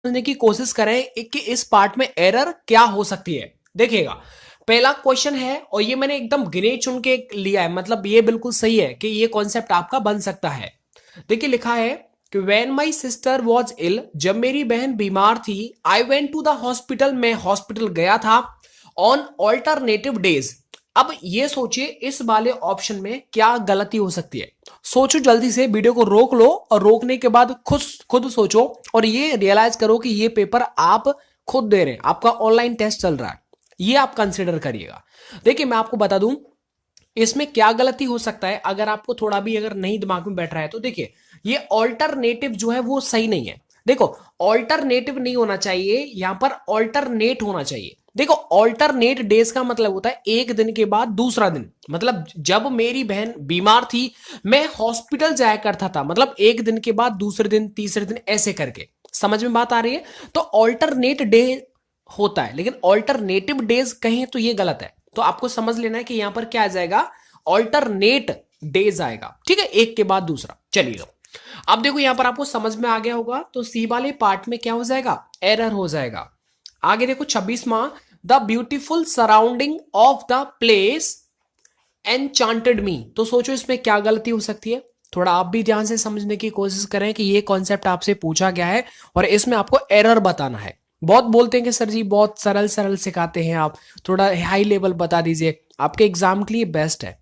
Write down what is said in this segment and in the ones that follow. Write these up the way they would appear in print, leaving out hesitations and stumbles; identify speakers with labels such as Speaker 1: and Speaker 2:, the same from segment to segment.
Speaker 1: समझने की कोशिश करें कि इस पार्ट में एरर क्या हो सकती है। देखिएगा, पहला क्वेश्चन है और ये मैंने एकदम गिने चुन के लिया है, मतलब ये बिल्कुल सही है कि ये कॉन्सेप्ट आपका बन सकता है। देखिए लिखा है कि when my sister was ill, जब मेरी बहन बीमार थी, I went to the hospital, मैं हॉस्पिटल गया था, ऑन ऑल्टरनेटिव डेज। अब ये सोचिए इस वाले ऑप्शन में क्या गलती हो सकती है। सोचो जल्दी से, वीडियो को रोक लो और रोकने के बाद खुद खुद सोचो और ये रियलाइज करो कि ये पेपर आप खुद दे रहे हैं, आपका ऑनलाइन टेस्ट चल रहा है, ये आप कंसिडर करिएगा। देखिए मैं आपको बता दूं इसमें क्या गलती हो सकता है, अगर आपको थोड़ा भी अगर नहीं दिमाग में बैठ रहा है तो देखिए ये ऑल्टरनेटिव जो है वो सही नहीं है। देखो ऑल्टरनेटिव नहीं होना चाहिए, यहां पर ऑल्टरनेट होना चाहिए। देखो ऑल्टरनेट डेज का मतलब होता है एक दिन के बाद दूसरा दिन, मतलब जब मेरी बहन बीमार थी मैं हॉस्पिटल जाया करता था, मतलब एक दिन के बाद दूसरे दिन तीसरे दिन ऐसे करके। समझ में बात आ रही है? तो ऑल्टरनेट डे होता है, लेकिन ऑल्टरनेटिव डेज कहें तो ये गलत है। तो आपको समझ लेना है कि यहां पर क्या आ जाएगा, ऑल्टरनेट डेज आएगा। ठीक है, एक के बाद दूसरा। चलिए अब देखो यहां पर आपको समझ में आ गया होगा, तो सी वाले पार्ट में क्या हो जाएगा, एरर हो जाएगा। आगे देखो 26वां, the beautiful surrounding of the place enchanted me. तो सोचो इसमें क्या गलती हो सकती है, थोड़ा आप भी ध्यान से समझने की कोशिश करें कि ये कॉन्सेप्ट आपसे पूछा गया है और इसमें आपको एरर बताना है। बहुत बोलते हैं कि सर जी बहुत सरल सरल सिखाते हैं आप, थोड़ा हाई लेवल बता दीजिए, आपके एग्जाम के लिए बेस्ट है।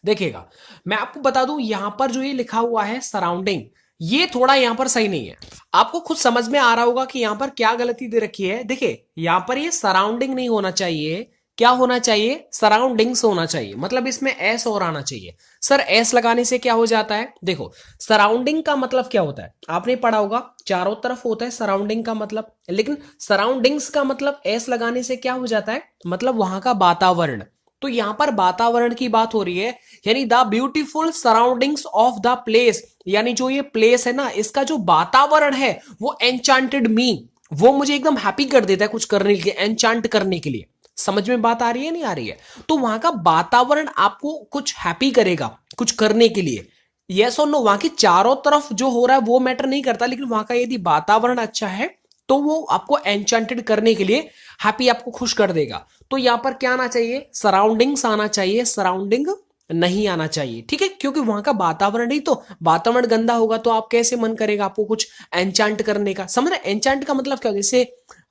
Speaker 1: देखिएगा मैं आपको बता दूं यहां पर जो ये लिखा हुआ है सराउंडिंग, ये थोड़ा यहां पर सही नहीं है। आपको खुद समझ में आ रहा होगा कि यहां पर क्या गलती दे रखी है। देखिए यहां पर ये सराउंडिंग नहीं होना चाहिए, क्या होना चाहिए, सराउंडिंग्स होना चाहिए, मतलब इसमें एस और आना चाहिए। सर एस लगाने से क्या हो जाता है, देखो सराउंडिंग का मतलब क्या होता है आपने पढ़ा होगा, चारों तरफ होता है सराउंडिंग का मतलब, लेकिन सराउंडिंग्स का मतलब एस लगाने से क्या हो जाता है, मतलब वहां का वातावरण। तो यहां पर वातावरण की बात हो रही है, यानी the beautiful surroundings of the place, यानी जो ये प्लेस है ना इसका जो वातावरण है वो एनचांटेड मी, वो मुझे एकदम हैप्पी कर देता है कुछ करने के लिए, एनचांट करने के लिए। समझ में बात आ रही है नहीं आ रही है? तो वहां का वातावरण आपको कुछ हैप्पी करेगा कुछ करने के लिए, यस और नो। वहां की चारों तरफ जो हो रहा है वो मैटर नहीं करता, लेकिन वहां का यदि वातावरण अच्छा है तो वो आपको एनचांटेड करने के लिए, हैप्पी आपको खुश कर देगा। तो यहां पर क्या आना चाहिए, सराउंडिंग्स आना चाहिए, सराउंडिंग नहीं आना चाहिए। ठीक है, क्योंकि वहां का वातावरण नहीं, तो वातावरण गंदा होगा तो आप कैसे मन करेगा आपको कुछ एनचांट करने का। समझ रहे, एनचांट का मतलब क्या, जैसे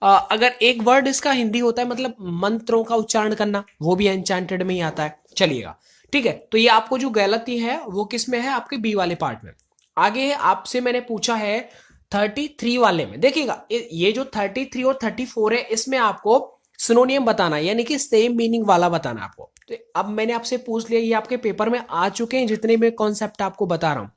Speaker 1: अगर एक वर्ड इसका हिंदी होता है मतलब मंत्रों का उच्चारण करना, वो भी एनचांटेड में ही आता है। चलिएगा ठीक है, तो ये आपको जो गलती है वो किस में है, आपके बी वाले पार्ट में। आगे आपसे मैंने पूछा है 33 वाले में। देखिएगा ये जो 33 और 34 है इसमें आपको सिनोनियम बताना है, यानी कि सेम मीनिंग वाला बताना है आपको। तो अब मैंने आपसे पूछ लिया, ये आपके पेपर में आ चुके हैं जितने भी कॉन्सेप्ट आपको बता रहा हूं।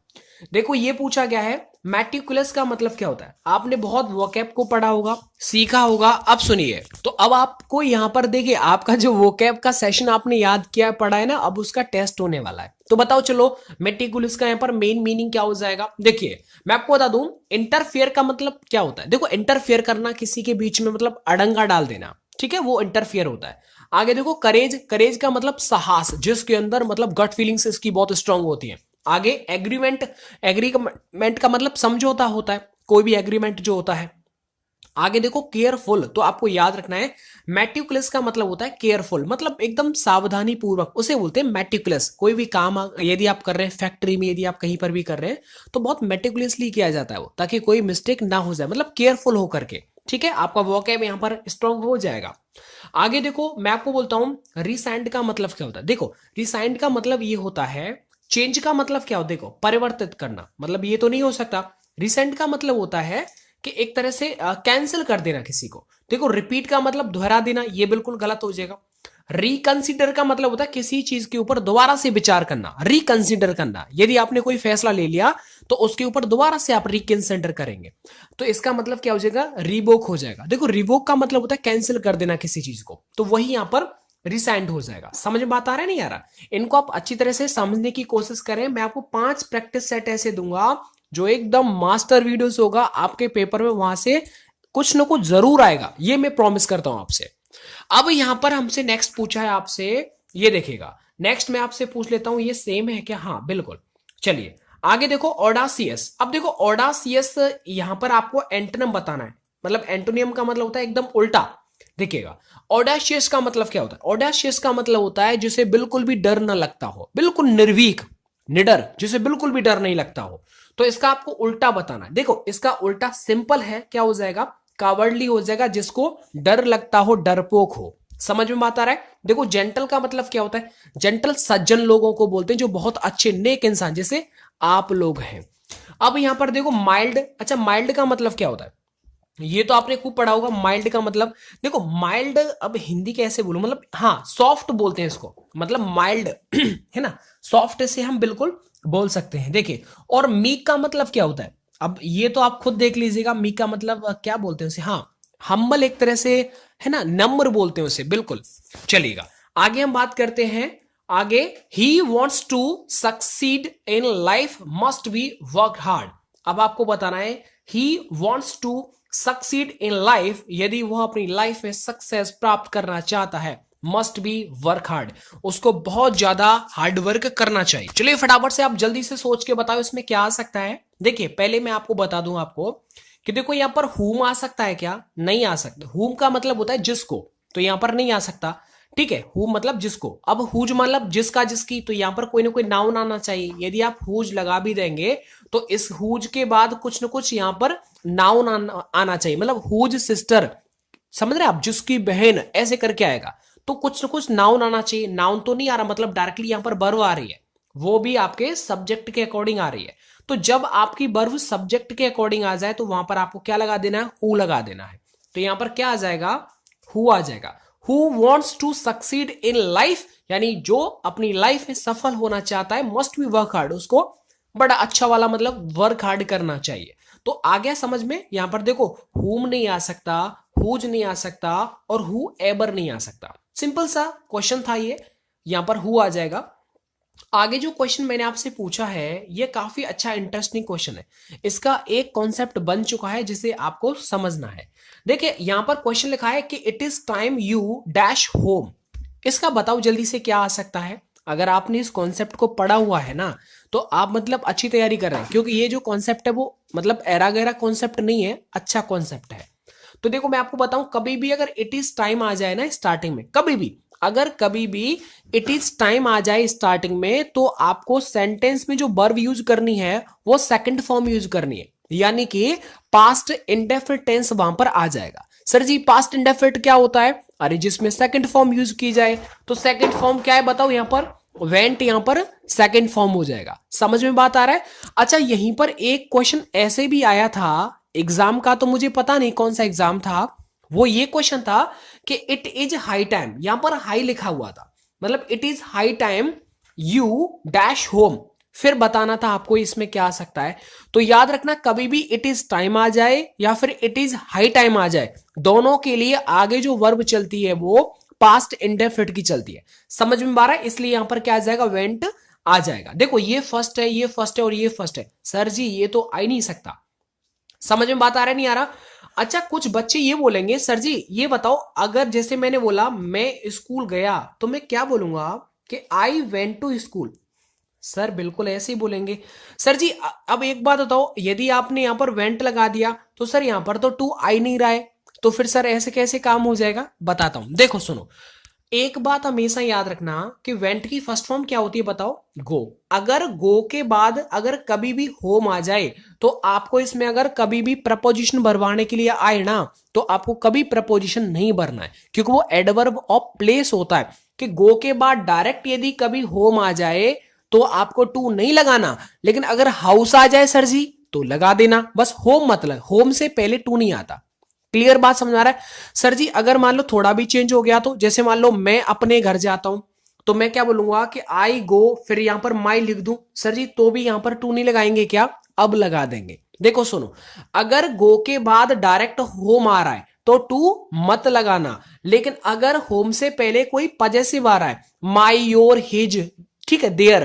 Speaker 1: देखो ये पूछा गया है मेटिकुलस का मतलब क्या होता है, आपने बहुत वोकैब को पढ़ा होगा, सीखा होगा। अब सुनिए, तो अब आपको यहां पर देखिए आपका जो वोकैब का सेशन आपने याद किया पढ़ा है ना, अब उसका टेस्ट होने वाला है। तो बताओ चलो मेटिकुलस का यहां पर मेन मीनिंग क्या हो जाएगा। देखिए मैं आपको बता दूं इंटरफेयर का मतलब क्या होता है। देखो इंटरफेयर करना किसी के बीच में, मतलब अड़ंगा डाल देना, ठीक है, वो इंटरफेयर होता है। आगे देखो करेज, करेज का मतलब साहस, जिसके अंदर मतलब गट फीलिंग्स इसकी बहुत स्ट्रांग होती है। आगे एग्रीमेंट, एग्रीमेंट का मतलब समझौता होता है, कोई भी एग्रीमेंट जो होता है। आगे देखो केयरफुल, तो आपको याद रखना है मेटिकुलस का मतलब होता है केयरफुल, मतलब एकदम सावधानी पूर्वक, उसे बोलते हैं मेटिकुलस। कोई भी काम यदि आप कर रहे हैं फैक्ट्री में, यदि आप कहीं पर भी कर रहे हैं तो बहुत मेटिकुलसली किया जाता है वो, ताकि कोई मिस्टेक ना हो जाए, मतलब केयरफुल होकर के। ठीक है, आपका वोकैब यहां पर स्ट्रांग हो जाएगा। आगे देखो मैं आपको बोलता हूं रिसाइंड का मतलब क्या होता है। देखो रिसाइंड का मतलब ये होता है, चेंज का मतलब क्या हो, देखो परिवर्तित करना, मतलब ये तो नहीं हो सकता। रिसेंट का मतलब होता है कि एक तरह से कैंसिल कर देना किसी को। देखो रिपीट का मतलब दोहरा देना, ये बिल्कुल गलत हो जाएगा। रिकंसिडर का मतलब होता है किसी चीज के ऊपर दोबारा से विचार करना, रिकंसिडर करना, यदि आपने कोई फैसला ले लिया तो उसके ऊपर दोबारा से आप रिकंसिडर करेंगे, तो इसका मतलब क्या हो जाएगा, रिवोक हो जाएगा। देखो रिवोक का मतलब होता है कैंसिल कर देना किसी चीज को, तो वही यहां पर रिसाइंड हो जाएगा। समझ में बात आ रहा है नहीं आ रहा, इनको आप अच्छी तरह से समझने की कोशिश करें। मैं आपको 5 प्रैक्टिस सेट ऐसे दूंगा जो एकदम मास्टर वीडियोस होगा, आपके पेपर में वहां से कुछ ना कुछ जरूर आएगा, ये मैं प्रॉमिस करता हूं आपसे। अब यहां पर हमसे नेक्स्ट पूछा है आपसे, ये देखिएगा नेक्स्ट मैं आपसे पूछ लेता हूं, ये सेम है क्या, हाँ बिल्कुल। चलिए आगे देखो ऑडासियस। अब देखो ऑडासियस यहां पर आपको एंटोनिम बताना है, मतलब एंटोनियम का मतलब होता है एकदम उल्टा। देखिएगा, ऑडेशियस का मतलब क्या होता है? ऑडेशियस का मतलब होता है जिसे बिल्कुल भी डर ना लगता हो, बिल्कुल निर्भीक, निडर, जिसे बिल्कुल भी डर नहीं लगता हो। तो इसका आपको उल्टा बताना है। देखो इसका उल्टा सिंपल है, क्या हो जाएगा? कावर्डली हो जाएगा, जिसको डर लगता हो, डरपोक हो। समझ में बात आ रहा है? देखो जेंटल का मतलब क्या होता है? जेंटल सज्जन लोगों को बोलते हैं, जो बहुत अच्छे नेक इंसान, जैसे आप लोग हैं। अब यहां पर देखो माइल्ड, अच्छा माइल्ड का मतलब क्या होता है? ये तो आपने खूब पढ़ा होगा। माइल्ड का मतलब, देखो माइल्ड अब हिंदी कैसे बोलूं, मतलब हाँ सॉफ्ट बोलते हैं इसको, मतलब माइल्ड है ना, सॉफ्ट से हम बिल्कुल बोल सकते हैं। देखिए, और मीक का मतलब क्या होता है? अब ये तो आप खुद देख लीजिएगा, मीक का मतलब क्या बोलते हैं उसे? हाँ, हम्बल एक तरह से, है ना, नम्र बोलते हैं उसे, बिल्कुल। चलिएगा आगे हम बात करते हैं। आगे, he wants to succeed in life must be work hard. अब आपको बताना है, he wants to succeed in life, यदि वह अपनी लाइफ में सक्सेस प्राप्त करना चाहता है, मस्ट बी वर्क हार्ड, उसको बहुत ज्यादा हार्ड वर्क करना चाहिए। चलिए फटाफट से आप जल्दी से सोच के बताओ इसमें क्या आ सकता है। देखिए पहले मैं आपको बता दूं आपको कि देखो यहां पर हुम आ सकता है क्या? नहीं आ सकता। हुम का मतलब होता है जिसको, तो यहां पर नहीं आ सकता। ठीक है, हु मतलब जिसको। अब हुज मतलब जिसका, जिसकी, तो यहां पर कोई ना कोई नाउन आना चाहिए। यदि आप हुज लगा भी देंगे तो इस हुज के बाद कुछ ना कुछ यहां पर नाउन आना चाहिए। मतलब हुज सिस्टर, समझ रहे आप, जिसकी बहन, ऐसे करके आएगा। तो कुछ ना कुछ नाउन आना चाहिए। नाउन तो नहीं आ रहा, मतलब डायरेक्टली यहां पर वर्ब आ रही है, वो भी आपके सब्जेक्ट के अकॉर्डिंग आ रही है। तो जब आपकी वर्ब सब्जेक्ट के अकॉर्डिंग आ जाए तो वहां पर आपको क्या लगा देना है? हु लगा देना है। तो यहां पर क्या आ जाएगा? हु आ जाएगा। Who wants to succeed in life, यानी जो अपनी लाइफ में सफल होना चाहता है, मस्ट बी वर्क हार्ड, उसको बड़ा अच्छा वाला मतलब वर्क हार्ड करना चाहिए। तो आ गया समझ में? यहां पर देखो, हुम नहीं आ सकता, हुज नहीं आ सकता, और हु एवर नहीं आ सकता। सिंपल सा क्वेश्चन था ये, यहां पर हु आ जाएगा। आगे जो क्वेश्चन मैंने आपसे पूछा है ये काफी अच्छा इंटरेस्टिंग क्वेश्चन है। इसका एक कॉन्सेप्ट बन चुका है जिसे आपको समझना है। देखिए यहां पर क्वेश्चन लिखा है कि it is time you dash home. इसका बताओ जल्दी से क्या आ सकता है? अगर आपने इस कॉन्सेप्ट को पढ़ा हुआ है ना, तो आप मतलब अच्छी तैयारी कर रहे हैं, क्योंकि ये जो कॉन्सेप्ट है वो मतलब एरा गैरा कॉन्सेप्ट नहीं है, अच्छा कॉन्सेप्ट है। तो देखो मैं आपको बताऊं, कभी भी अगर इट इज टाइम आ जाए ना स्टार्टिंग में, कभी भी अगर कभी भी इट इज टाइम आ जाए स्टार्टिंग में, तो आपको सेंटेंस में जो वर्ब यूज करनी है वो सेकंड फॉर्म यूज करनी है, यानी कि पास्ट इंडेफिनिट टेंस वहां पर आ जाएगा। सर जी पास्ट इंडेफिनिट क्या होता है? अरे जिसमें सेकंड फॉर्म यूज की जाए। तो सेकंड फॉर्म क्या है बताओ? यहां पर वेंट, यहां पर सेकंड फॉर्म हो जाएगा। समझ में बात आ रहा है? अच्छा यहीं पर एक क्वेश्चन ऐसे भी आया था एग्जाम का, तो मुझे पता नहीं कौन सा एग्जाम था, वो ये क्वेश्चन था कि इट इज हाई टाइम, यहां पर हाई लिखा हुआ था, मतलब it is high time you dash home, फिर बताना था आपको इसमें क्या आ सकता है। तो याद रखना, कभी भी इट इज टाइम आ जाए या फिर इट इज हाई टाइम आ जाए, दोनों के लिए आगे जो वर्ब चलती है वो पास्ट इंडेफिनिट की चलती है। समझ में आ रहा है? इसलिए यहां पर क्या आ जाएगा? वेंट आ जाएगा। देखो ये फर्स्ट है, ये फर्स्ट है और ये फर्स्ट है। सर जी ये तो आ ही नहीं सकता। समझ में बात आ रहा है नहीं आ रहा? अच्छा कुछ बच्चे ये बोलेंगे, सर जी ये बताओ, अगर जैसे मैंने बोला मैं स्कूल गया, तो मैं क्या बोलूंगा कि I went to school? Sir बिल्कुल ऐसे ही बोलेंगे। सर जी अब एक बात बताओ, यदि आपने यहां पर वेंट लगा दिया तो सर यहां पर तो टू आई नहीं रहा है, तो फिर सर ऐसे कैसे काम हो जाएगा? बताता हूं, देखो सुनो। एक बात हमेशा याद रखना कि वेंट की फर्स्ट फॉर्म क्या होती है बताओ? गो। अगर गो के बाद अगर कभी भी होम आ जाए, तो आपको इसमें अगर कभी भी प्रपोजिशन भरवाने के लिए आए ना, तो आपको कभी प्रपोजिशन नहीं भरना है, क्योंकि वो एडवर्ब ऑफ प्लेस होता है। कि गो के बाद डायरेक्ट यदि कभी होम आ जाए तो आपको टू नहीं लगाना, लेकिन अगर हाउस आ जाए सर जी तो लगा देना। बस होम मतलब होम से पहले टू नहीं आता। क्लियर बात समझ आ रहा है? सर जी अगर मान लो थोड़ा भी चेंज हो गया, तो जैसे मान लो मैं अपने घर जाता हूं, तो मैं क्या बोलूंगा कि आई गो, फिर यहां पर माई लिख दूं, सर जी तो भी यहां पर टू नहीं लगाएंगे क्या? अब लगा देंगे। देखो सुनो, अगर गो के बाद डायरेक्ट होम आ रहा है तो टू मत लगाना, लेकिन अगर होम से पहले कोई पजेसिव आ रहा है, माई, योर, हिज, ठीक है, देयर,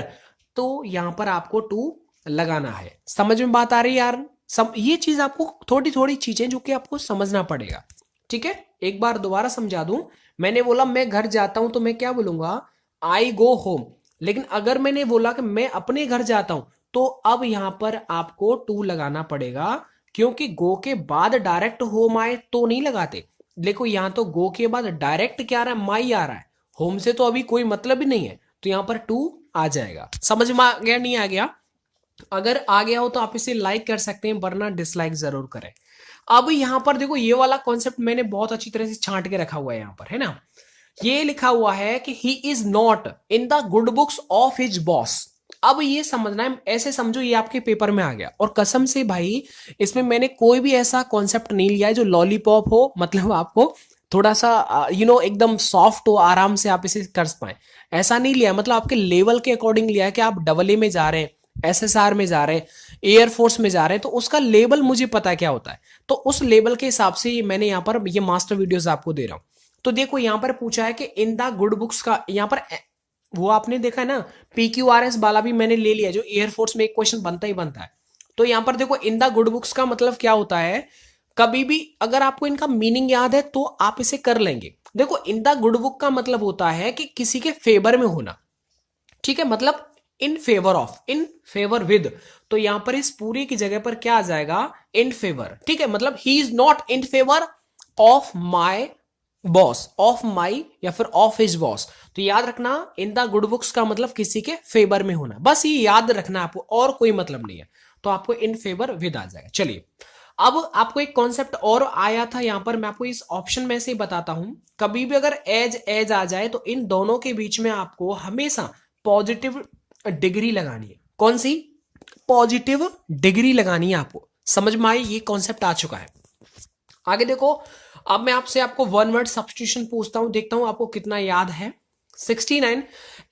Speaker 1: तो यहां पर आपको टू लगाना है। समझ में बात आ रही है यार? सब ये चीज आपको थोड़ी थोड़ी चीजें जो कि आपको समझना पड़ेगा। ठीक है, एक बार दोबारा समझा दूं। मैंने बोला मैं घर जाता हूं, तो मैं क्या बोलूंगा? आई गो होम। लेकिन अगर मैंने बोला कि मैं अपने घर जाता हूं, तो अब यहां पर आपको टू लगाना पड़ेगा, क्योंकि गो के बाद डायरेक्ट होम आए तो नहीं लगाते। देखो यहां तो गो के बाद डायरेक्ट क्या आ रहा है, माई आ रहा है, होम से तो अभी कोई मतलब ही नहीं है, तो यहां पर टू आ जाएगा। समझ में आ गया नहीं आ गया? अगर आ गया हो तो आप इसे लाइक कर सकते हैं, वरना डिसलाइक जरूर करें। अब यहां पर देखो ये वाला कॉन्सेप्ट मैंने बहुत अच्छी तरह से छांट के रखा हुआ है यहां पर, है ना। ये लिखा हुआ है कि he is not in the good books of his boss. अब ये समझना है, ऐसे समझो ये आपके पेपर में आ गया, और कसम से भाई इसमें मैंने कोई भी ऐसा कॉन्सेप्ट नहीं लिया है जो लॉलीपॉप हो, मतलब आपको थोड़ा सा एकदम सॉफ्ट हो, आराम से आप इसे कर पाए, ऐसा नहीं लिया है। मतलब आपके लेवल के अकॉर्डिंग लिया है कि आप डबल ए में जा रहे हैं, एसएसआर में जा रहे हैं, एयरफोर्स में जा रहे हैं, तो उसका लेवल मुझे पता है क्या होता है, तो उस लेवल के हिसाब से मैंने यहाँ पर ये मास्टर वीडियोस आपको दे रहा हूं। तो देखो यहां पर पूछा है कि इन द गुड बुक्स का, यहां पर वो आपने देखा है ना, PQRS वाला भी मैंने ले लिया, जो एयरफोर्स में एक क्वेश्चन बनता ही बनता है। तो यहां पर देखो इन द गुड बुक्स का मतलब क्या होता है, कभी भी अगर आपको इनका मीनिंग याद है तो आप इसे कर लेंगे। देखो इन द गुड बुक का मतलब होता है कि किसी के फेवर में होना, ठीक है, मतलब in favour of, in favour with, तो यहां पर इस पूरी की जगह पर क्या आ जाएगा, इन फेवर, ठीक है, मतलब he is not in favour of my boss, of my या फिर ऑफ हिज बॉस। तो याद रखना इन द गुड बुक्स का मतलब किसी के फेवर में होना, बस ये याद रखना आपको, और कोई मतलब नहीं है, तो आपको इन फेवर विद आ जाएगा। चलिए अब आपको एक कॉन्सेप्ट और आया था यहां पर, मैं आपको इस ऑप्शन में से ही बताता हूं। कभी भी अगर एज एज आ जाए तो इन दोनों के बीच में आपको हमेशा पॉजिटिव डिग्री लगानी है। कौन सी? पॉजिटिव डिग्री लगानी है आपको। समझ में आई? ये कॉन्सेप्ट आ चुका है। आगे देखो, अब मैं आपसे आपको वन वर्ड सब्स्टिट्यूशन पूछता हूं, देखता हूं आपको कितना याद है। 69,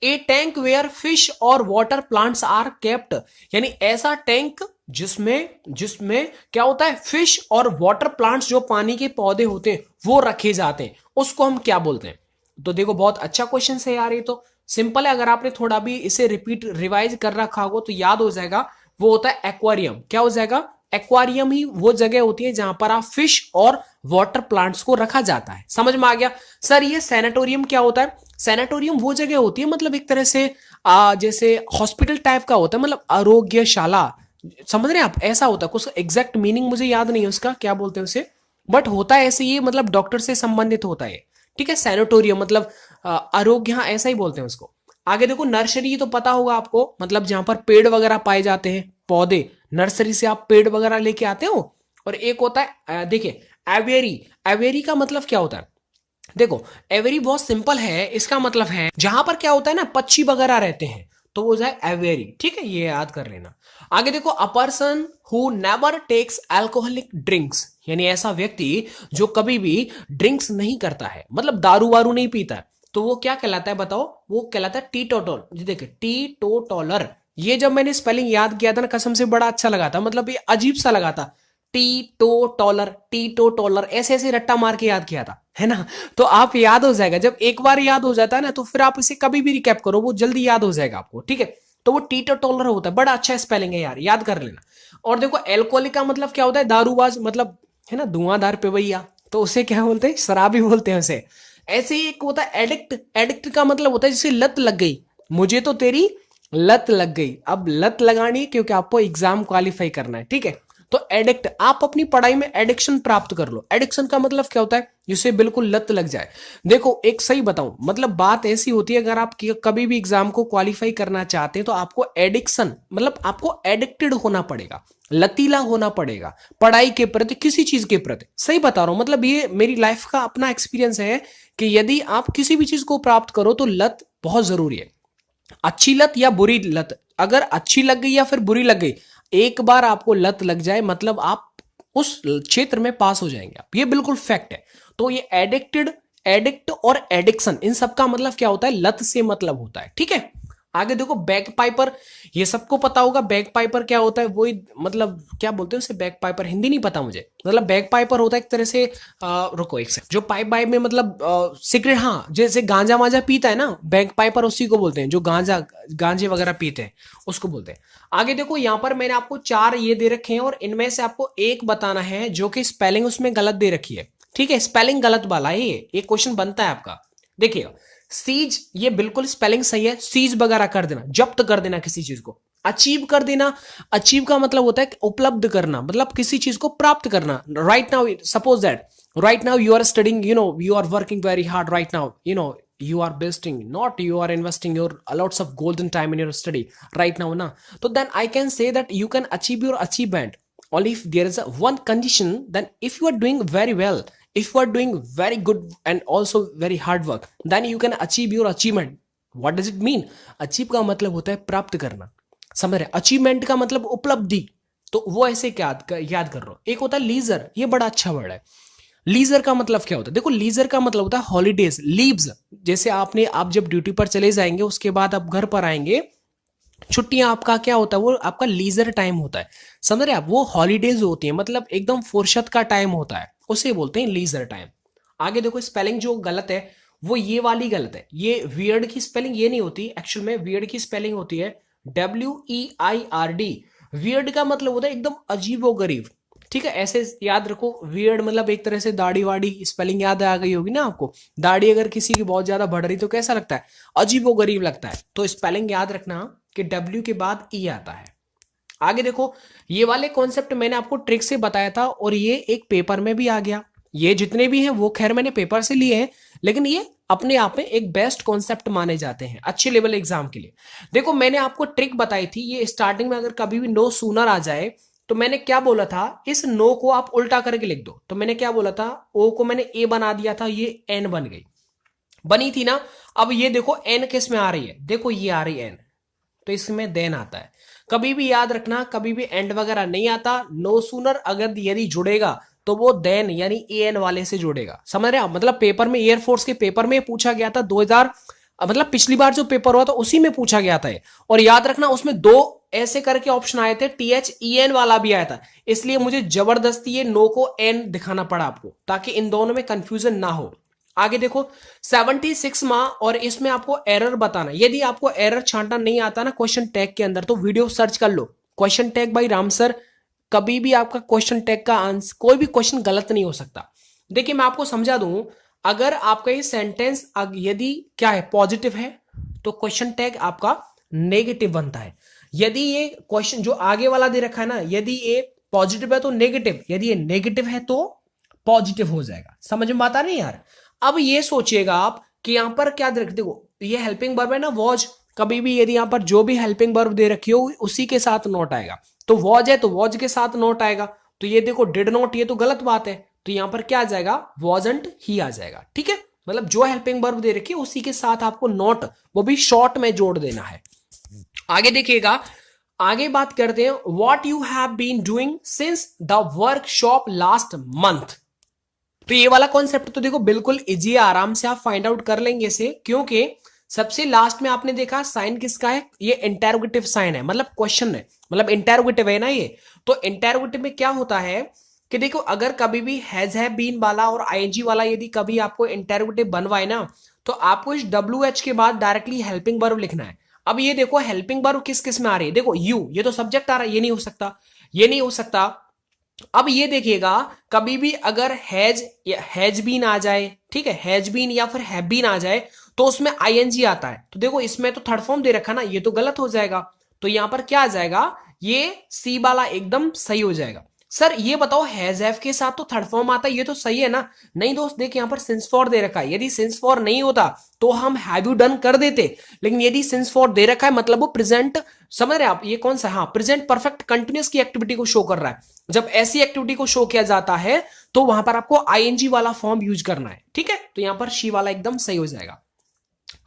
Speaker 1: ए टैंक वेयर फिश और वाटर प्लांट्स आर केप्ट, यानी ऐसा टैंक जिसमें जिसमें क्या होता है, फिश और वाटर प्लांट्स, जो पानी के पौधे होते हैं वो रखे जाते हैं, उसको हम क्या बोलते हैं? तो देखो बहुत अच्छा क्वेश्चन है यार, ये तो सिंपल है, अगर आपने थोड़ा भी इसे रिपीट रिवाइज कर रखा होगा तो याद हो जाएगा। वो होता है एक्वेरियम। क्या हो जाएगा? एक्वेरियम ही वो जगह होती है जहां पर आप फिश और वाटर प्लांट्स को रखा जाता है। समझ में आ गया? सर ये सैनिटोरियम क्या होता है? सैनिटोरियम वो जगह होती है, मतलब एक तरह से जैसे हॉस्पिटल टाइप का होता है, मतलब आरोग्यशाला, समझ रहे हैं आप, ऐसा होता है कुछ। एग्जैक्ट मीनिंग मुझे याद नहीं है उसका क्या बोलते हैं उसे, बट होता है ऐसे, ये मतलब डॉक्टर से संबंधित होता है, ठीक है। सैनिटोरियम मतलब आरोग्य, हाँ ऐसा ही बोलते हैं उसको। आगे देखो नर्सरी तो पता होगा आपको, मतलब जहां पर पेड़ वगैरह पाए जाते हैं, पौधे, नर्सरी से आप पेड़ वगैरह लेके आते हो। और एक होता है देखिए एवेरी। एवेरी का मतलब क्या होता है? देखो एवेरी बहुत सिंपल है, इसका मतलब है जहां पर क्या होता है ना, पक्षी वगैरह रहते हैं, तो वो जाए एवेरी, ठीक है, ये याद कर लेना। आगे देखो a person who never takes alcoholic drinks, यानी ऐसा व्यक्ति जो कभी भी ड्रिंक्स नहीं करता है, मतलब दारू वारू नहीं पीता है, तो वो क्या कहलाता है बताओ? वो कहलाता है टीटोटल। देखिए टीटोटलर, ये जब मैंने स्पेलिंग याद किया था ना, कसम से बड़ा अच्छा लगा था, मतलब ये अजीब सा लगा था। टीटोटलर, टीटोटलर, ऐसे ऐसे रट्टा मार के याद किया था, है ना। तो आप याद हो जाएगा, जब एक बार याद हो जाता है ना, तो फिर आप इसे कभी भी रिकैप करो, वो जल्दी याद हो जाएगा आपको, ठीक है। तो वो टीटोटलर होता है, बड़ा अच्छा स्पेलिंग है यार, याद कर लेना। और देखो एल्कोहलिक का मतलब क्या होता है? दारूबाज, मतलब है ना, धुआंधार पिबैया, तो उसे क्या बोलते हैं? शराबी बोलते हैं उसे। ऐसे ही एक होता है एडिक्ट। एडिक्ट का मतलब होता है जिसे लत लग गई, मुझे तो तेरी लत लग गई। अब लत लगानी है क्योंकि आपको एग्जाम क्वालिफाई करना है, ठीक है। तो एडिक्ट, आप अपनी पढ़ाई में एडिक्शन प्राप्त कर लो। एडिक्शन का मतलब क्या होता है? जिसे बिल्कुल लत लग जाए। देखो एक सही बताऊं, मतलब बात ऐसी होती है, अगर आप कभी भी एग्जाम को क्वालिफाई करना चाहते हैं तो आपको एडिक्शन, मतलब आपको एडिक्टेड होना पड़ेगा, लतीला होना पड़ेगा पढ़ाई के प्रति, किसी चीज के प्रति। सही बता रहा हूं, मतलब ये मेरी लाइफ का अपना एक्सपीरियंस है कि यदि आप किसी भी चीज को प्राप्त करो तो लत बहुत जरूरी है। अच्छी लत या बुरी लत, अगर अच्छी लग गई या फिर बुरी लग गई, एक बार आपको लत लग जाए मतलब आप उस क्षेत्र में पास हो जाएंगे आप, ये बिल्कुल फैक्ट है। तो ये एडिक्टेड, एडिक्ट और एडिक्शन, इन सब का मतलब क्या होता है? लत से मतलब होता है, ठीक है। आगे देखो बैक पाइपर, ये सबको पता होगा बैक पाइपर क्या होता है, वही मतलब क्या बोलते हैं उसे, बैक पाइपर, हिंदी नहीं पता मुझे, मतलब बैक पाइपर होता है एक तरह से रुको एक सेकंड, जो पाइप बाइप में मतलब सिगरेट, हाँ जैसे गांजा वांजा पीता है ना, बैक पाइपर उसी को बोलते हैं, जो गांजे वगैरह पीते हैं उसको बोलते हैं। आगे देखो यहाँ पर मैंने आपको 4 ये दे रखे हैं और इनमें से आपको एक बताना है जो कि स्पेलिंग उसमें गलत दे रखी है, ठीक है, स्पेलिंग गलत वाला है ये क्वेश्चन बनता है आपका। देखिएगा सीज, ये बिल्कुल स्पेलिंग सही है, सीज वगैरह कर देना, जब्त कर देना किसी चीज को, अचीव कर देना, अचीव का मतलब होता है उपलब्ध करना, मतलब किसी चीज को प्राप्त करना। Right now suppose that right now you are studying, you are working very hard right now, you are wasting, not you are investing your lots of golden time in your study right now na. So then I can say that you can achieve your achievement only if there is a one condition, then if you are doing very well, if you are doing very good and also very hard work, then you can achieve your achievement. what does it mean? achieve का मतलब होता है प्राप्त करना, समझ रहे? Achievement का मतलब उपलब्धि, तो वो ऐसे याद कर रहा हूं। एक होता है लीजर, ये बड़ा अच्छा वर्ड है। लीजर का मतलब क्या होता है? देखो लीजर का मतलब होता है हॉलीडेज, लीव्स। जैसे आप जब ड्यूटी पर चले जाएंगे उसके बाद आप घर पर आएंगे, छुट्टियां आपका क्या होता है? वो आपका लीजर टाइम होता है, समझ रहे आप? वो हॉलीडेज होती है, मतलब एकदम फुर्सत का टाइम होता है, उसे बोलते हैं लीजर टाइम। आगे देखो स्पेलिंग जो गलत है वो ये वाली गलत है। ये वियर्ड की स्पेलिंग ये नहीं होती, एक्चुअल में वियर्ड की स्पेलिंग होती है WEIRD। वियर्ड का मतलब होता है एकदम अजीबो गरीब, ठीक है? ऐसे याद रखो, वियर्ड मतलब एक तरह से दाढ़ी वाड़ी, स्पेलिंग याद आ गई होगी ना आपको। दाढ़ी अगर किसी की बहुत ज्यादा बढ़ रही तो कैसा लगता है? अजीबो गरीब लगता है। तो स्पेलिंग याद रखना कि W के बाद E आता है। आगे देखो, ये वाले कॉन्सेप्ट मैंने आपको ट्रिक से बताया था और ये एक पेपर में भी आ गया। ये जितने भी हैं वो खैर मैंने पेपर से लिए हैं, लेकिन ये अपने आप में एक बेस्ट कॉन्सेप्ट माने जाते हैं अच्छे लेवल एग्जाम के लिए। देखो मैंने आपको ट्रिक बताई थी, ये स्टार्टिंग में अगर कभी भी नो सूनर आ जाए तो मैंने क्या बोला था? इस नो को आप उल्टा करके लिख दो। तो मैंने क्या बोला था? ओ को मैंने ए बना दिया था, ये एन बन गई, बनी थी ना। अब ये देखो एन किस में आ रही है? देखो ये आ रही है एन, तो इसमें देन आता है। कभी भी याद रखना, कभी भी एंड वगैरह नहीं आता। नो सूनर अगर यदि जुड़ेगा तो वो देन यानी एन वाले से जुड़ेगा, समझ रहे आप? मतलब पेपर में, एयरफोर्स के पेपर में पूछा गया था 2000, मतलब पिछली बार जो पेपर हुआ था उसी में पूछा गया था। और याद रखना उसमें दो ऐसे करके ऑप्शन आए थे, THEN वाला भी आया था, इसलिए मुझे जबरदस्ती ये नो को एन दिखाना पड़ा आपको, ताकि इन दोनों में कंफ्यूजन ना हो। आगे देखो 76 माह, और इसमें आपको एरर बताना। यदि आपको एरर छांटना नहीं आता ना क्वेश्चन टैग के अंदर, तो वीडियो सर्च कर लो, question tag by Ram sir. कभी भी आपका क्वेश्चन टैग का आंसर, कोई भी क्वेश्चन गलत नहीं हो सकता। देखिए मैं आपको समझा दूं, अगर आपका ये सेंटेंस यदि क्या है, पॉजिटिव है, तो क्वेश्चन टैग आपका नेगेटिव बनता है। यदि ये क्वेश्चन जो आगे वाला दे रखा है ना, यदि ये पॉजिटिव है तो नेगेटिव, यदि ये नेगेटिव है तो पॉजिटिव हो जाएगा। समझ में आता नहीं यार? अब ये सोचिएगा आप कि यहां पर क्या दे रखते हो, ये हेल्पिंग वर्ब है ना, वॉज। कभी भी यदि यहां पर जो भी हेल्पिंग वर्ब दे रखी हो उसी के साथ नोट आएगा। तो वॉज है तो वॉज के साथ नोट आएगा। तो ये देखो डिड नॉट, ये तो गलत बात है, तो यहां पर क्या आ जाएगा? वॉजंट ही आ जाएगा, ठीक है? मतलब जो हेल्पिंग वर्ब दे रखी है उसी के साथ आपको नोट, वो भी शॉर्ट में जोड़ देना है। आगे देखिएगा, आगे बात करते हैं, what you have been doing since the workshop last month. तो ये वाला कॉन्सेप्ट तो देखो बिल्कुल इजी है, आराम से आप फाइंड आउट कर लेंगे इसे, क्योंकि सबसे लास्ट में आपने देखा साइन किसका है? ये इंटेरोगेटिव साइन है, मतलब क्वेश्चन है, मतलब इंटेरोगेटिव है ना ये। तो इंटेरोगेटिव में क्या होता है कि देखो अगर कभी भी हैज हैव बीन वाला और आईएनजी वाला यदि कभी आपको इंटेरोगेटिव बनवाए ना, तो आपको इस WH के बाद डायरेक्टली हेल्पिंग वर्ब लिखना है। अब ये देखो हेल्पिंग वर्ब किस किस में आ रही है? देखो यू, ये तो सब्जेक्ट आ रहा है, ये नहीं हो सकता, ये नहीं हो सकता। अब ये देखिएगा, कभी भी अगर हैज बीन आ जाए, ठीक है, हैज बीन या फिर हैव बीन आ जाए तो उसमें आईएनजी आता है। तो देखो इसमें तो थर्ड फॉर्म दे रखा ना, ये तो गलत हो जाएगा। तो यहां पर क्या आ जाएगा? ये सी वाला एकदम सही हो जाएगा। सर ये बताओ हैज हैव के साथ तो थर्ड फॉर्म आता है, ये तो सही है ना? नहीं दोस्त, देख यहां पर सिंस फॉर दे रखा है, यदि सिंस फॉर नहीं होता तो हम हैव यू डन कर देते, लेकिन यदि सिंस फॉर दे रखा है मतलब वो प्रेजेंट, समझ रहे आप? ये कौन सा, हाँ, प्रेजेंट परफेक्ट कंटिन्यूअस की एक्टिविटी को शो कर रहा है। जब ऐसी एक्टिविटी को शो किया जाता है तो वहां पर आपको आईएनजी वाला फॉर्म यूज करना है, ठीक है? तो यहां पर शी वाला एकदम सही हो जाएगा।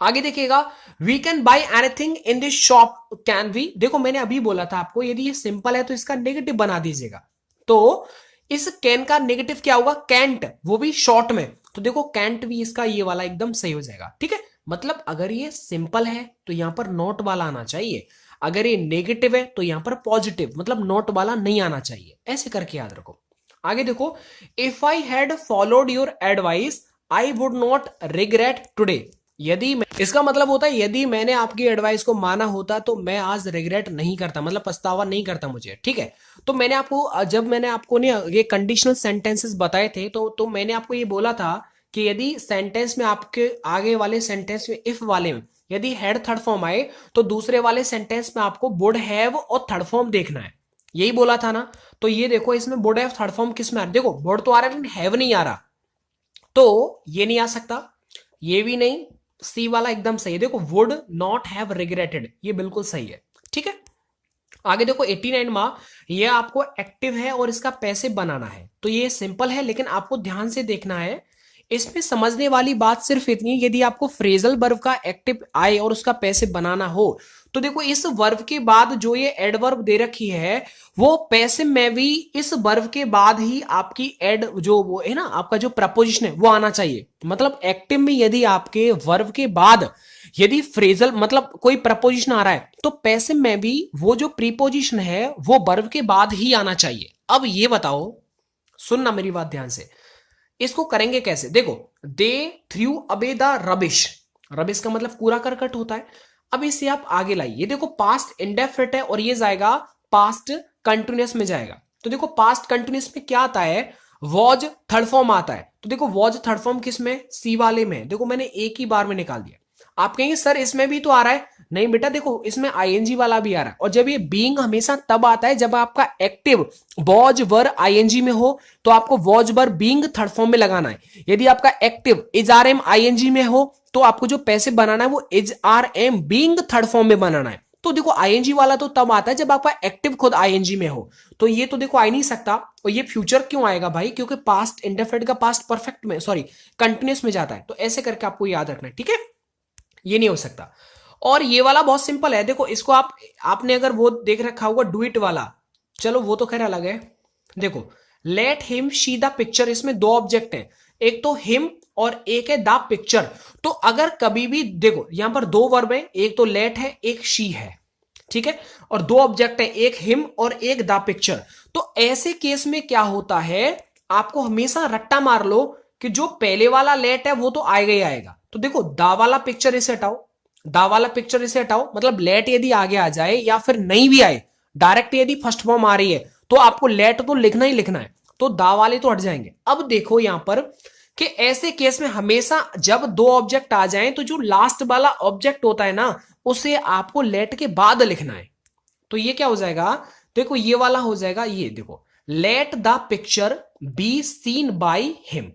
Speaker 1: आगे देखिएगा, we can buy anything in this shop, can we. देखो मैंने अभी बोला था आपको, यदि ये सिंपल है तो इसका नेगेटिव बना दीजिएगा। तो इस कैन का नेगेटिव क्या होगा? कैंट, वो भी शॉर्ट में। तो देखो कैंट भी इसका ये वाला एकदम सही हो जाएगा, ठीक है? मतलब अगर ये सिंपल है तो यहां पर नॉट वाला आना चाहिए, अगर ये नेगेटिव है तो यहां पर पॉजिटिव, मतलब नॉट वाला नहीं आना चाहिए, ऐसे करके याद रखो। आगे देखो, if I had followed your advice I would not regret today. यदि इसका मतलब होता है यदि मैंने आपकी एडवाइस को माना होता तो मैं आज रिग्रेट नहीं करता, मतलब पछतावा नहीं करता मुझे, ठीक है? तो मैंने आपको, जब मैंने आपको ने ये कंडीशनल सेंटेंसेस बताए थे तो मैंने आपको ये बोला था कि यदि सेंटेंस में आपके आगे वाले सेंटेंस में इफ वाले में यदि हैड थर्ड फॉर्म आए तो दूसरे वाले सेंटेंस में आपको वुड हैव और थर्ड फॉर्म देखना है, यही बोला था ना। तो ये देखो इसमें वुड हैव थर्ड फॉर्म किस में आ रहा है, देखो वुड तो आ रहा है लेकिन हैव नहीं आ रहा, तो ये नहीं आ सकता, ये भी नहीं, सी वाला एकदम सही है। देखो वुड नॉट हैव रिग्रेटेड, ये बिल्कुल सही है, ठीक है। आगे देखो 89 माँ, ये आपको एक्टिव है और इसका पैसे बनाना है, तो ये सिंपल है लेकिन आपको ध्यान से देखना है। इसमें समझने वाली बात सिर्फ इतनी, यदि आपको फ्रेजल वर्ब का एक्टिव आए और उसका पैसे बनाना हो तो देखो इस वर्ब के बाद जो ये एडवर्ब दे रखी है वो पैसिव में भी इस वर्ब के बाद ही आपकी एड जो वो है ना आपका जो प्रपोजिशन है वो आना चाहिए। मतलब एक्टिव में यदि आपके वर्ब के बाद यदि फ्रेजल मतलब कोई प्रपोजिशन आ रहा है तो पैसिव में भी वो जो प्रीपोजिशन है वो वर्ब के बाद ही आना चाहिए। अब ये बताओ, सुनना मेरी बात ध्यान से, इसको करेंगे कैसे? देखो they threw away the rubbish, rubbish का मतलब कूड़ा करकट होता है। अब इसे आप आगे लाइए, ये देखो पास्ट इंडेफिनिट है और ये जाएगा पास्ट कंटिन्यूअस में जाएगा। तो देखो पास्ट कंटिन्यूअस में क्या आता है, वॉज थर्ड फॉर्म आता है। तो देखो वॉज थर्ड फॉर्म किस में, सी वाले में। देखो मैंने एक ही बार में निकाल दिया। आप कहेंगे सर इसमें भी तो आ रहा है, नहीं बेटा देखो इसमें आईएनजी वाला भी आ रहा है। और जब ये बीइंग हमेशा तब आता है जब आपका एक्टिव वॉज वर आईएनजी में हो, तो आपको was were being third form में लगाना है। यदि आपका active is are am ING में हो तो आपको जो पैसिव बनाना है वो is are am being third form में बनाना है। तो देखो आईएनजी वाला तो तब आता है जब आपका एक्टिव खुद आईएनजी में हो, तो ये तो देखो आ ही नहीं सकता। और ये फ्यूचर क्यों आएगा भाई, क्योंकि पास्ट इंडेफिनिट का पास्ट परफेक्ट में सॉरी कंटिन्यूअस में जाता है। तो ऐसे करके आपको याद रखना है, ठीक है, ये नहीं हो सकता। और ये वाला बहुत सिंपल है, देखो इसको आपने अगर वो देख रखा होगा डू इट वाला, चलो वो तो खैर अलग है। देखो let him see the picture, इसमें दो ऑब्जेक्ट हैं, एक तो हिम और एक है द पिक्चर। तो अगर कभी भी देखो यहां पर दो वर्ब है, एक तो लेट है एक शी है, ठीक है, और दो ऑब्जेक्ट है एक हिम और एक द पिक्चर। तो ऐसे केस में क्या होता है, आपको हमेशा रट्टा मार लो कि जो पहले वाला लेट है वो तो आएगा ही आएगा। तो देखो दा वाला पिक्चर इसे हटाओ, दा वाला पिक्चर इसे हटाओ, मतलब लेट यदि आगे आ जाए या फिर नहीं भी आए, डायरेक्ट यदि फर्स्ट फॉर्म आ रही है तो आपको लेट तो लिखना ही लिखना है, तो दा वाले तो हट जाएंगे। अब देखो यहां पर कि ऐसे केस में हमेशा जब दो ऑब्जेक्ट आ जाएं तो जो लास्ट वाला ऑब्जेक्ट होता है ना उसे आपको लेट के बाद लिखना है। तो ये क्या हो जाएगा, देखो ये वाला हो जाएगा, ये देखो let the picture be seen by him,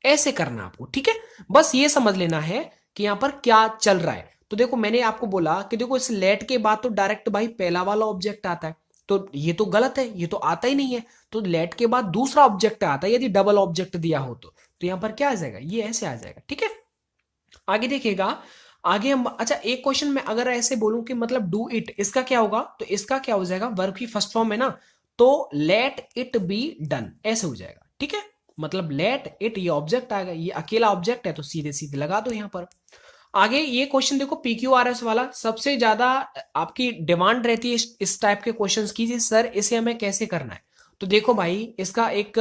Speaker 1: ऐसे करना आपको, ठीक है। बस ये समझ लेना है कि यहां पर क्या चल रहा है। तो देखो मैंने आपको बोला कि देखो इस लेट के बाद तो डायरेक्ट भाई पहला वाला ऑब्जेक्ट आता है, तो ये तो गलत है, ये तो आता ही नहीं है। तो लेट के बाद दूसरा ऑब्जेक्ट आता है यदि डबल ऑब्जेक्ट दिया हो तो यहां पर क्या आ जाएगा, ये ऐसे आ जाएगा, ठीक है। आगे देखिएगा, आगे हम अच्छा एक क्वेश्चन में अगर ऐसे बोलूं कि मतलब डू इट, इसका क्या होगा, तो इसका क्या हो जाएगा, वर्ब की फर्स्ट फॉर्म है ना, तो लेट इट बी डन ऐसे हो जाएगा, ठीक है। मतलब लेट इट, ये ऑब्जेक्ट आएगा, ये अकेला ऑब्जेक्ट है तो सीधे सीधे लगा दो यहां पर। आगे ये क्वेश्चन देखो PQRS वाला, सबसे ज्यादा आपकी डिमांड रहती है इस टाइप के क्वेश्चंस की, जी सर इसे हमें कैसे करना है। तो देखो भाई इसका एक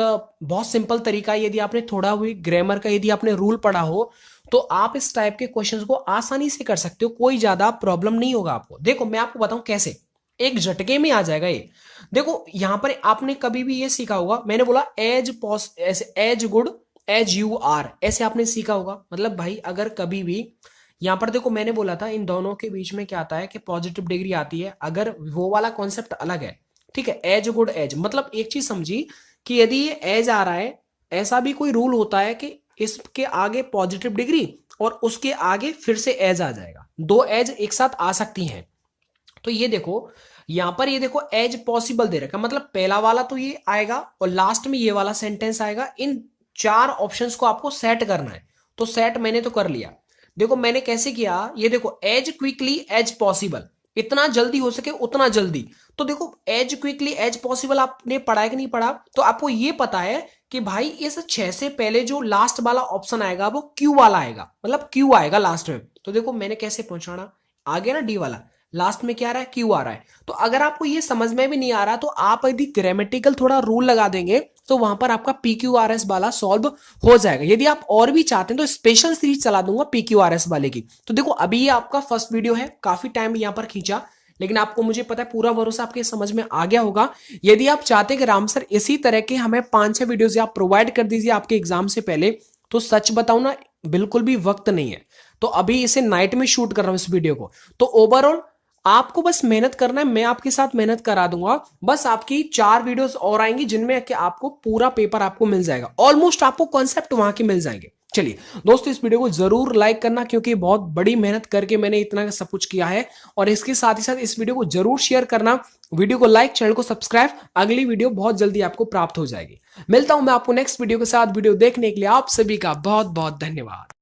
Speaker 1: बहुत सिंपल तरीका है, यदि आपने थोड़ा हुई ग्रामर का यदि आपने रूल पढ़ा हो तो आप इस टाइप के क्वेश्चंस को आसानी से कर सकते हो, कोई ज्यादा प्रॉब्लम नहीं होगा आपको। देखो मैं आपको बताऊं कैसे, एक झटके में आ जाएगा ये। देखो यहां पर आपने कभी भी ये सीखा होगा, मैंने बोला as good as you are, ऐसे आपने सीखा होगा। मतलब भाई अगर कभी भी यहां पर देखो मैंने बोला था इन दोनों के बीच में क्या आता है कि पॉजिटिव डिग्री आती है, अगर वो वाला कॉन्सेप्ट अलग है, ठीक है। एज गुड एज मतलब एक चीज समझी कि यदि ये एज आ रहा है, ऐसा भी कोई रूल होता है कि इसके आगे पॉजिटिव डिग्री और उसके आगे फिर से एज आ जाएगा, दो एज एक साथ आ सकती हैं। तो ये देखो यहां पर ये देखो एज पॉसिबल दे रखा, मतलब पहला वाला तो ये आएगा और लास्ट में ये वाला सेंटेंस आएगा। इन चार ऑप्शंस को आपको सेट करना है, तो सेट मैंने तो कर लिया। देखो मैंने कैसे किया, ये देखो एज क्विकली एज पॉसिबल, इतना जल्दी हो सके उतना जल्दी। तो देखो एज क्विकली एज पॉसिबल आपने पढ़ा है कि नहीं पढ़ा, तो आपको ये पता है कि भाई इस 6 से पहले जो लास्ट वाला ऑप्शन आएगा वो क्यू वाला आएगा, मतलब क्यू आएगा लास्ट में। तो देखो मैंने कैसे पहुंचाना, आ गया ना डी वाला, लास्ट में क्या आ रहा है, क्यू आ रहा है। तो अगर आपको ये समझ में भी नहीं आ रहा तो आप यदि ग्रामेटिकल थोड़ा रूल लगा देंगे तो वहां पर आपका PQRS वाला सॉल्व हो जाएगा। यदि आप और भी चाहते हैं तो स्पेशल सीरीज चला दूंगा PQRS वाले की। तो देखो अभी ये आपका फर्स्ट वीडियो है, काफी टाइम यहां पर खींचा, लेकिन आपको मुझे पता है पूरा भरोसा आपके समझ में आ गया होगा। यदि आप चाहते हैं कि राम सर इसी तरह के हमें 5-6 वीडियोज आप प्रोवाइड कर दीजिए आपके एग्जाम से पहले, तो सच बताऊं ना बिल्कुल भी वक्त नहीं है। तो अभी इसे नाइट में शूट कर रहा हूं इस वीडियो को। तो ओवरऑल आपको बस मेहनत करना है, मैं आपके साथ मेहनत करा दूंगा। बस आपकी 4 वीडियोस और आएंगी जिनमें कि आपको पूरा पेपर आपको मिल जाएगा, ऑलमोस्ट आपको कॉन्सेप्ट वहां के मिल जाएंगे। चलिए दोस्तों, इस वीडियो को जरूर लाइक करना क्योंकि बहुत बड़ी मेहनत करके मैंने इतना सब कुछ किया है। और इसके साथ ही साथ इस वीडियो को जरूर शेयर करना, वीडियो को लाइक, चैनल को सब्सक्राइब। अगली वीडियो बहुत जल्दी आपको प्राप्त हो जाएगी। मिलता हूं मैं आपको नेक्स्ट वीडियो के साथ। वीडियो देखने के लिए आप सभी का बहुत बहुत धन्यवाद।